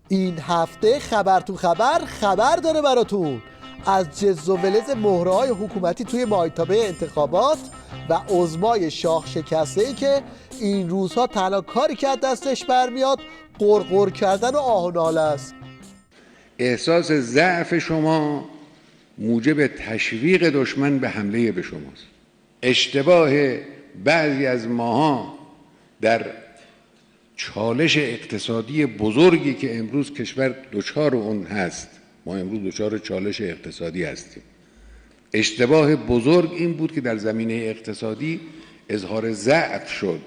این هفته خبر تو خبر داره براتون از جز و ولز مهره‌های حکومتی توی مایتابه انتخابات و عظمای شاخ شکسته‌ای که این روزها تنها کاری که از دستش برمیاد غرغر کردن و آه و ناله است. احساس ضعف شما موجب تشویق دشمن به حمله به شماست. اشتباه بعضی از ماها در چالش اقتصادی بزرگی که امروز کشور دچار اون هست، ما امروز دچار چالش اقتصادی هستیم. اشتباه بزرگ این بود که در زمینه اقتصادی اظهار ضعف شد.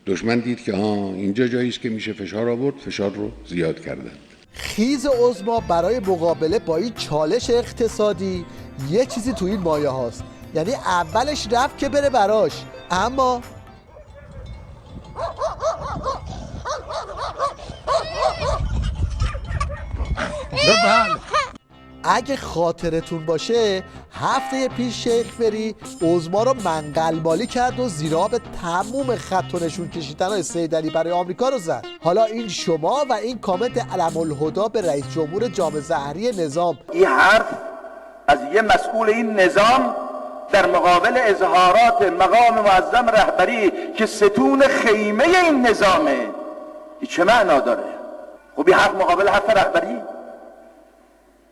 دشمن دید که اینجا جایی است که میشه فشار آورد، فشار رو زیاد کردند. خیز عظما برای مقابله با این چالش اقتصادی یه چیزی تو این مایه هاست، یعنی اولش رفت که بره براش، اما اگه خاطرتون باشه هفته پیش شیخ فری عظما رو منقلبالی کرد و زیرا به تموم خط و نشون کشیدن‌های سیدعلی برای آمریکا رو زد. حالا این شما و این کامنت علم الهدی به رئیس جمهور جام ظهری نظام، این حرف از یه مسئول این نظام در مقابل اظهارات مقام معظم رهبری که ستون خیمه این نظامه، این چه معنا داره؟ خب این حرف مقابل حرف رهبری،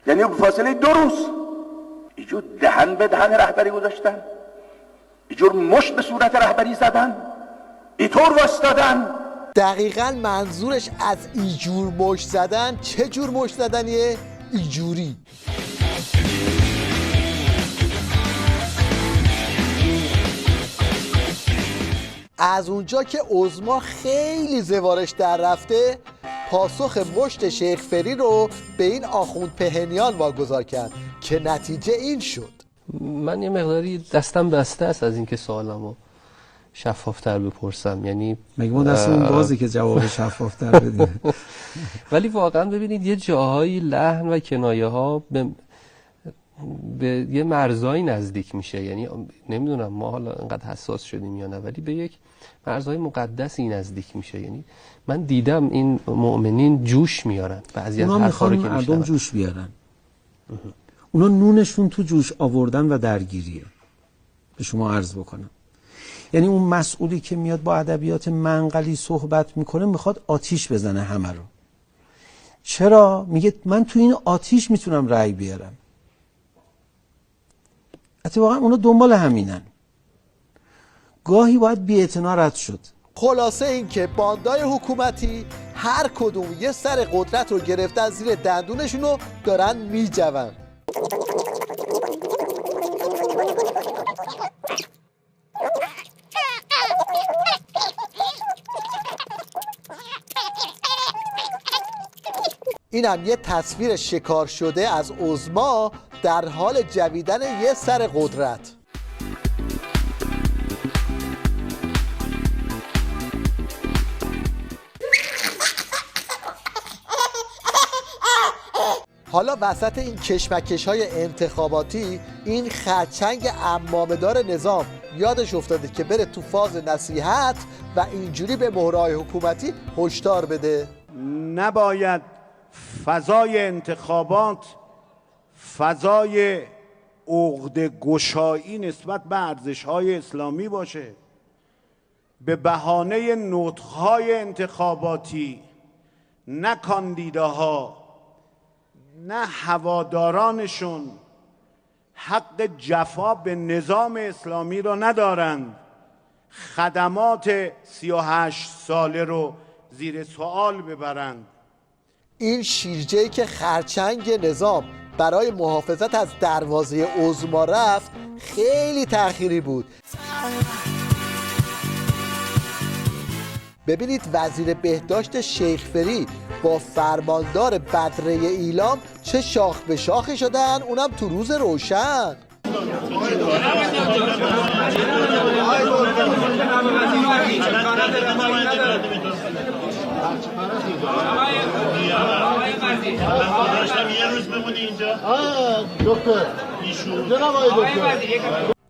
یعنی به فاصله 2 روز اینجور دهن به دهن رهبری گذاشتن، اینجور مشت به صورت رهبری زدن، اینطور واسطادن. دقیقاً منظورش از اینجور مشت زدن چه جور مشت زدنیه؟ اینجوری. از اونجا که عظما خیلی زوارش در رفته، پاسخ مشت شیخ فری رو به این آخوند پهنیان واگذار کرد که نتیجه این شد. من یه مقداری دستم بسته است از اینکه سوالمو شفافتر بپرسم، یعنی مگه ما دست اون بازی که جواب شفافتر بدیم. ولی واقعا ببینید یه جاهایی لحن و کنایه ها به یه مرزایی نزدیک میشه، یعنی نمیدونم ما حالا انقدر حساس شدیم یا نه، ولی به یک مرزهای مقدسی نزدیک میشه. یعنی من دیدم این مؤمنین جوش میارن، بعضی از حرفا رو که مردم جوش بیارن، اونا نونشون تو جوش آوردن و درگیریه. به شما عرض بکنم، یعنی اون مسئولی که میاد با ادبیات منقلی صحبت میکنه میخواد آتیش بزنه همه رو. چرا؟ میگه من تو این آتیش میتونم رأی بیارم. اتفاقا اونا دنبال همینن. گاهی باید بی‌اعتنا رد شد. خلاصه این که باندای حکومتی هر کدوم یه سر قدرت رو گرفتن زیر دندونشون رو دارن میجون. اینم یه تصویر شکار شده از عظما در حال جویدن یه سر قدرت. حالا وسط این کشمکش‌های انتخاباتی این خرچنگ عمامه‌دار نظام یادش افتاده که بره تو فاز نصیحت و اینجوری به مهره‌های حکومتی هشدار بده. نباید فضای انتخابات فضای عقده‌گشایی نسبت به ارزش‌های اسلامی باشه. به بهانه نطق‌های انتخاباتی نه کاندیداها نه هوادارانشون حق جفا به نظام اسلامی را ندارند. خدمات 38 ساله رو زیر سوال ببرند. این شیرجه‌ای که خرچنگ نظام برای محافظت از دروازه عظما رفت خیلی تأخیری بود. ببینید وزیر بهداشت شیخ فری با فرماندار بدره ایلام چه شاخ به شاخی شدن، اونم تو روز روشن.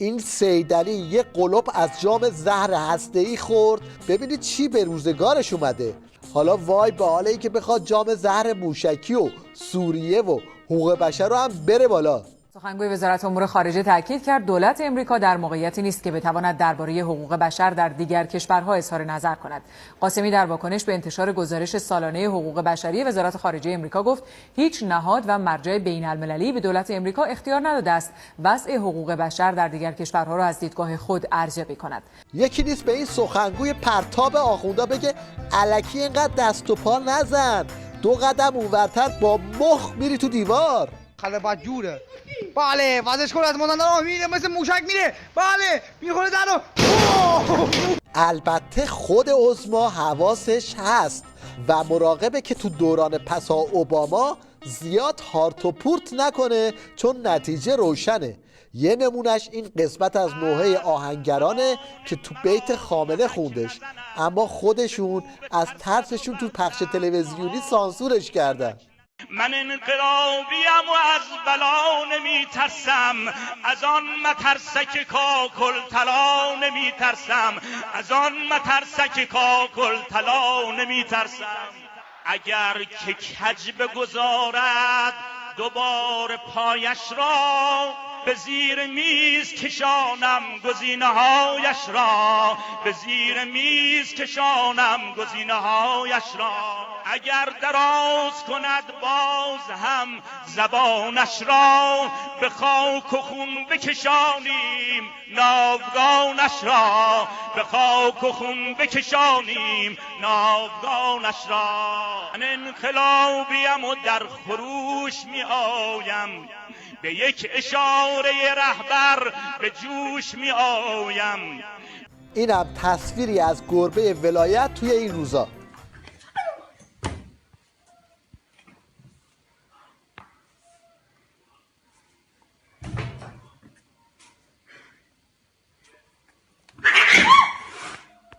این سیدعلی یه قلپ از جام زهر هسته‌ای خورد، ببینید چی به روزگارش اومده. حالا وای به حال این که بخواد جام زهر موشکی و سوریه و حقوق بشر رو هم بره بالا. سخنگوی وزارت امور خارجه تاکید کرد دولت امریکا در موقعیتی نیست که بتواند درباره حقوق بشر در دیگر کشورها اظهار نظر کند. قاسمی در واکنش به انتشار گزارش سالانه حقوق بشری وزارت خارجه امریکا گفت هیچ نهاد و مرجع بین‌المللی به دولت امریکا اختیار نداده است وضع حقوق بشر در دیگر کشورها را از دیدگاه خود ارزیابی کند. یکی نیست به این سخنگوی پرتاب آخوندا بگه الکی اینقدر دست و پا نزن، 2 قدم اونورتر با مخ میری تو دیوار. خلبت جوره. بله ورزش کن از مادر راه میره مثل موشک میره. بله میخوره درو. البته خود عظما حواسش هست و مراقبه که تو دوران پسا اوباما زیاد هارت و پورت نکنه، چون نتیجه روشنه. یه نمونش این قسمت از نوحه آهنگرانه که تو بیت خامنه خوندش، اما خودشون از ترسشون تو پخش تلویزیونی سانسورش کردن. من انقلابیم و از بلا نمی ترسم، از آن مترسک کاکل طلا نمی ترسم، از آن مترسک کاکل طلا نمی ترسم. اگر که کج بگذارد دوباره پایش را، به زیر میز کشانم گزینه هایش را، به زیر میز کشانم گزینه هایش را. اگر دراز کند باز هم زبانش را، به خاک و خون بکشانیم ناودانش را، به خاک و خون بکشانیم ناودانش را. من انقلابیم و در خروش می آیم، به یک اشاره رهبر به جوش می آیم. اینم تصویری از گربه ولایت توی این روزا.